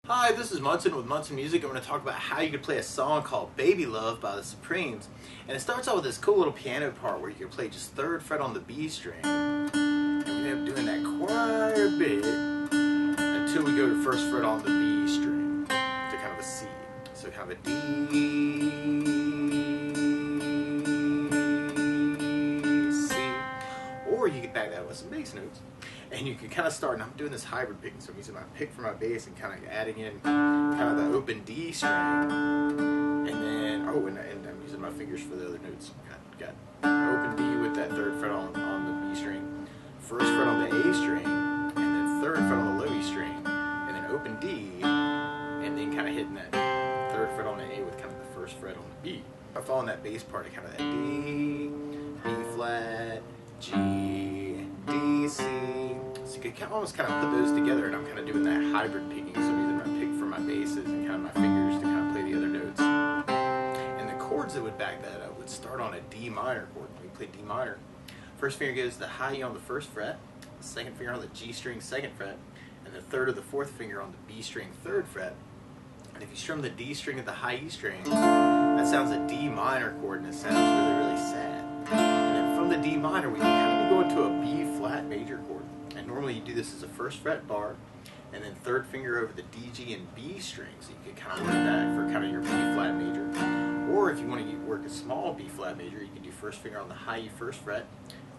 Hi, this is Munson with Munson Music. I'm going to talk about how you can play a song called Baby Love by the Supremes. And it starts out with this cool little piano part where you can play just 3rd fret on the B string. And we end up doing that quite a bit until we go to 1st fret on the B string to kind of a C. So kind of a D, C. Or you can back that with some bass notes. And you can kind of start, and I'm doing this hybrid picking, so I'm using my pick for my bass and kind of adding in kind of the open D string, and then, and I'm using my fingers for the other notes. Got open D with that 3rd fret on the B string, 1st fret on the A string, and then 3rd fret on the low E string, and then open D, and then kind of hitting that 3rd fret on the A with kind of the 1st fret on the B. I'm following that bass part of kind of that D, B flat, G, D, C. So you can almost kind of put those together, and I'm kind of doing that hybrid picking. So I'm using my pick for my basses and kind of my fingers to kind of play the other notes. And the chords that would back that up would start on a D minor chord. We play D minor. 1st finger goes the high E on the 1st fret, 2nd finger on the G string 2nd fret, and the 3rd or the 4th finger on the B string 3rd fret. And if you strum the D string at the high E string, that sounds a D minor chord, and it sounds really, really sad. And then from the D minor, we can kind of go into a B flat major chord. And normally you do this as a 1st fret bar, and then 3rd finger over the D, G, and B string, so you can kind of work that for kind of your B flat major. Or if you want to work a small B flat major, you can do 1st finger on the high E 1st fret,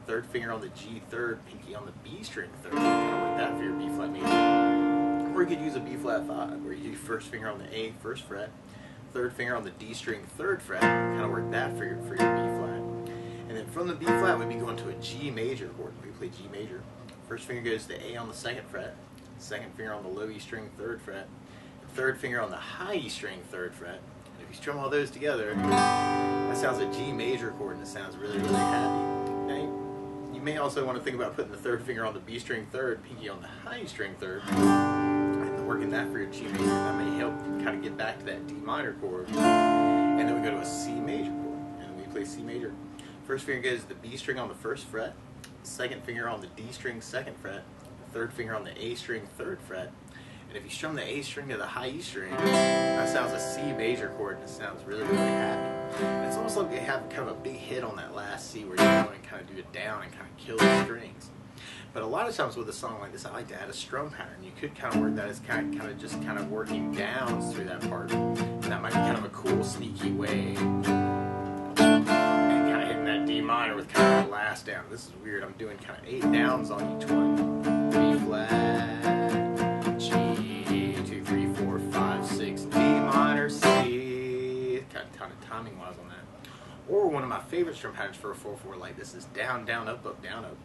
3rd finger on the G 3rd, pinky on the B string 3rd, kind of work that for your B flat major. Or you could use a B flat 5, where you do 1st finger on the A 1st fret, 3rd finger on the D string 3rd fret, kind of work that for your B flat. And then from the B flat, we'd be going to a G major chord. We play G major. 1st finger goes to A on the 2nd fret, 2nd finger on the low E string 3rd fret, 3rd finger on the high E string 3rd fret. And if you strum all those together, that sounds a G major chord, and it sounds really, really happy. Now, you may also want to think about putting the 3rd finger on the B string 3rd, pinky on the high E string 3rd, and working that for your G major. That may help kind of get back to that D minor chord. And then we go to a C major chord, and we play C major. 1st finger goes to the B string on the 1st fret, 2nd finger on the D string 2nd fret, 3rd finger on the A string 3rd fret, and if you strum the A string to the high E string, that sounds a C major chord, and it sounds really, really happy. And it's almost like you have kind of a big hit on that last C where you're going to kind of do it down and kind of kill the strings. But a lot of times with a song like this, I like to add a strum pattern. You could kind of work that as kind of just kind of working downs through that part, and that might be kind of a cool, sneaky way. D minor with kind of a last down. This is weird. I'm doing kind of 8 downs on each one. B flat, G, 2, 3, 4, 5, 6, D minor, C. Kind of timing wise on that. Or one of my favorite strum patterns for a 4/4 like this is down, down, up, up, down, up.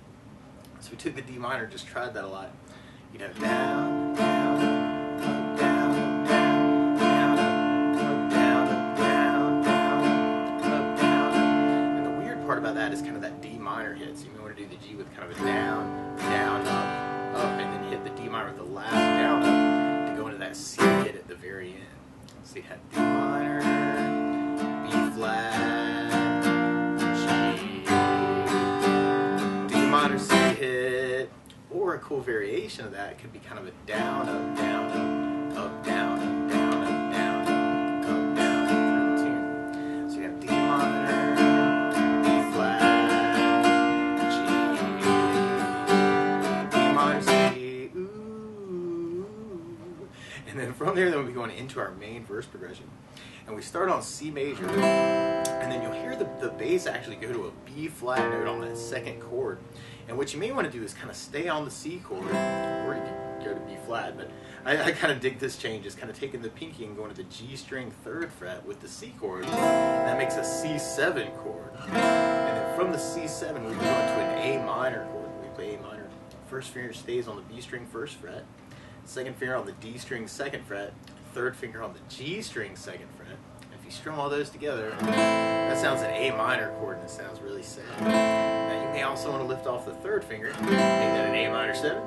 So we took the D minor, just tried that a lot. You know, down, down, up, down, down, down, up, down, up, down, down, up, down. And the weird part about that is kind of that D minor hit. So you may want to do the G with kind of a down, down, up, up, and then hit the D minor with the last down up to go into that C hit at the very end. So you have D minor, B flat, G, D minor, C hit. Or a cool variation of that could be kind of a down, up, down, up, up, down, up, down, up, down, up, down, through the tune. So you have D minor, B flat, G, D minor, C, ooh. And then from there, we'll be going into our main verse progression. And we start on C major, and then you'll hear the bass actually go to a B flat note on that 2nd chord. And what you may want to do is kind of stay on the C chord, or you can go to B flat, but I kind of dig this change, is kind of taking the pinky and going to the G string 3rd fret with the C chord, and that makes a C7 chord. And then from the C7, we go into an A minor chord. We play A minor. 1st finger stays on the B string 1st fret, 2nd finger on the D string 2nd fret, 3rd finger on the G string 2nd fret. And if you strum all those together, that sounds an A minor chord, and it sounds really sad. Now you may also want to lift off the 3rd finger, make that an A minor 7,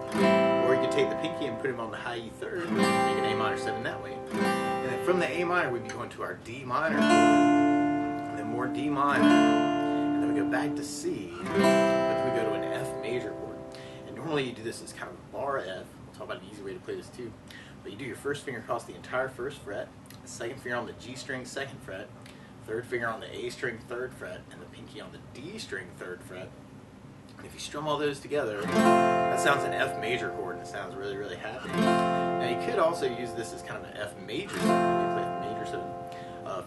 or you could take the pinky and put him on the high E 3rd, make an A minor 7 that way. And then from the A minor, we'd be going to our D minor chord, and then more D minor, and then we go back to C, but then we go to an F major chord. And normally you do this as kind of a bar F. We'll talk about an easy way to play this too. But you do your first finger across the entire first fret, the second finger on the G string 2nd fret, third finger on the A string 3rd fret, and the pinky on the D string 3rd fret. And if you strum all those together, that sounds an F major chord, and it sounds really, really happy. Now you could also use this as kind of an F major 7. You can play F major 7.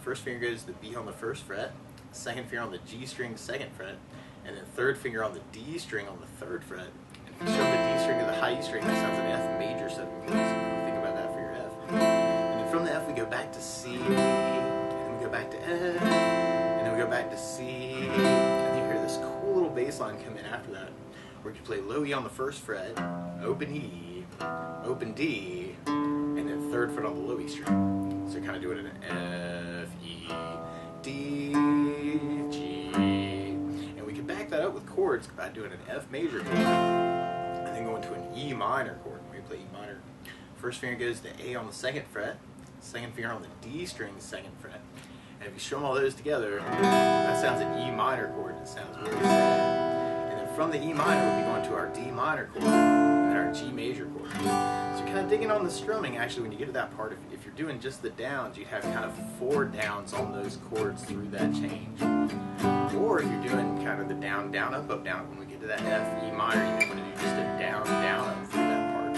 First finger goes to the B on the 1st fret, second finger on the G string 2nd fret, and then third finger on the D string on the 3rd fret. And if you strum the D string to the high E string, that sounds an F major 7 chord. So think about that for your F. And then from the F we go back to C, and then we go back to F, and then we go back to C, and you hear this cool little bass line come in after that, where you play low E on the 1st fret, open E, open D, and then 3rd fret on the low E string. So you're kind of doing an F, E, D, G, and we can back that up with chords by doing an F major chord, and then going to an E minor chord. When we play E minor, first finger goes to A on the 2nd fret, second finger on the D string 2nd fret, and if you strum all those together, that sounds an E minor chord, and it sounds really sad. And then from the E minor, we'll be going to our D minor chord, and then our G major chord. So you're kind of digging on the strumming. Actually, when you get to that part, if you're doing just the downs, you'd have kind of 4 downs on those chords through that change. Or if you're doing kind of the down, down, up, up, down, when we get to that F, E minor, you may want to do just a down, down, up through that part.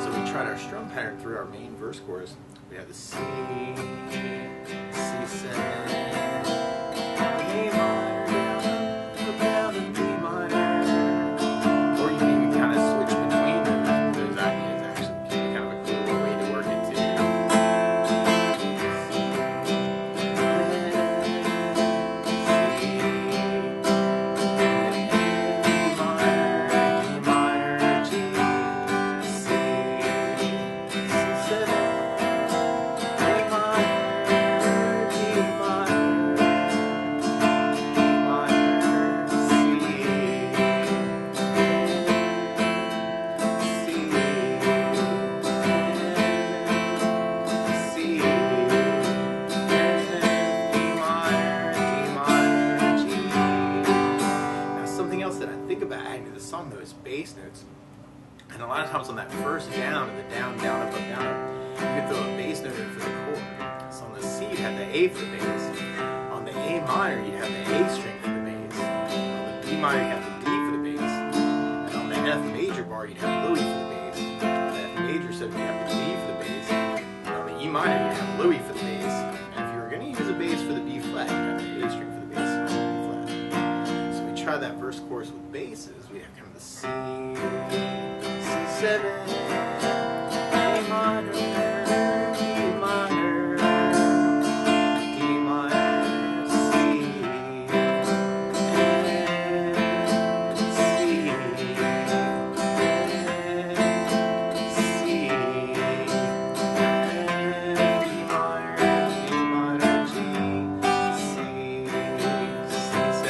So we tried our strum pattern through our main verse chorus. We have the C, C7, A minor, down, and D minor. Or you can even kind of switch between those ideas. Actually, kind of a cool way to work it too. Those bass notes, and a lot of times on that first down of the down, down, up, down, up, you can throw a bass note in for the chord. So on the C you'd have the A for the bass, on the A minor you'd have the A string for the bass, on the B minor you'd have the D for the bass, and on the F major bar you'd have low E for the bass, on the F major 7 you'd have the D for the bass, and on the E minor you'd have low E for the bass, and if you were going to use a bass for the B flat, you'd have the A string for the bass and the B flat. So we try that verse chorus with basses. We have kind of the C, C7, A minor, D minor, D minor, C, C, C, D minor, G, C, C7.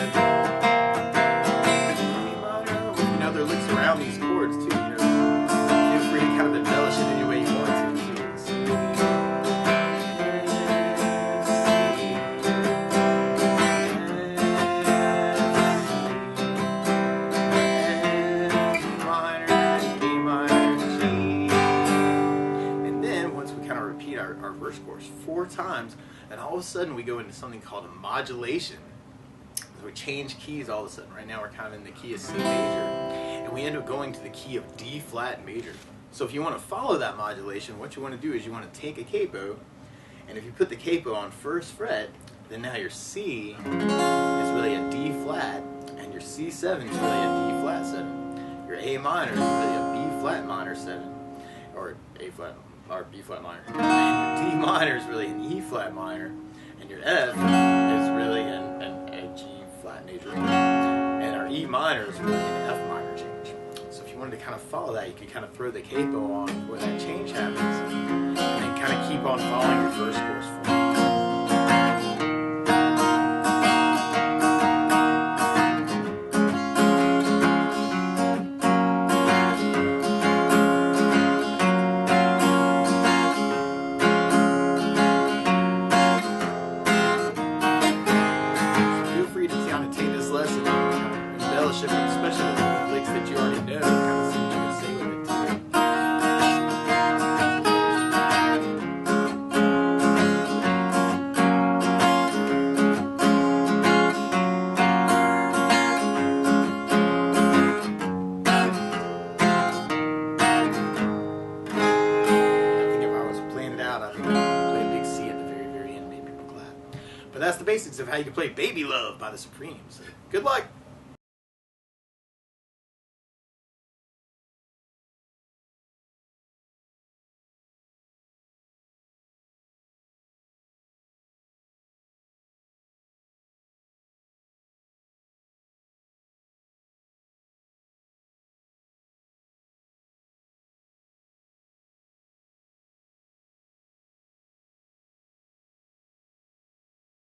There are licks around these chords too, you know. Feel free to kind of embellish it any way you want to. And then once we kind of repeat our verse chorus 4 times, then all of a sudden we go into something called a modulation. So we change keys all of a sudden. Right now we're kind of in the key of C major, and we end up going to the key of D flat major. So if you want to follow that modulation, what you want to do is you want to take a capo, and if you put the capo on 1st fret, then now your C is really a D flat, and your C7 is really a D flat 7. Your A minor is really a B flat minor 7, or A flat or B flat minor. And your D minor is really an E flat minor, and your F is really a G flat major, and our E minor is really an F minor change. So if you wanted to kind of follow that, you could kind of throw the capo on where that change happens, and then kind of keep on following your verse chorus form. Especially with the licks that you already know, kind of see what you can say with it too. basics of how you can play Baby Love by the Supremes. Good luck!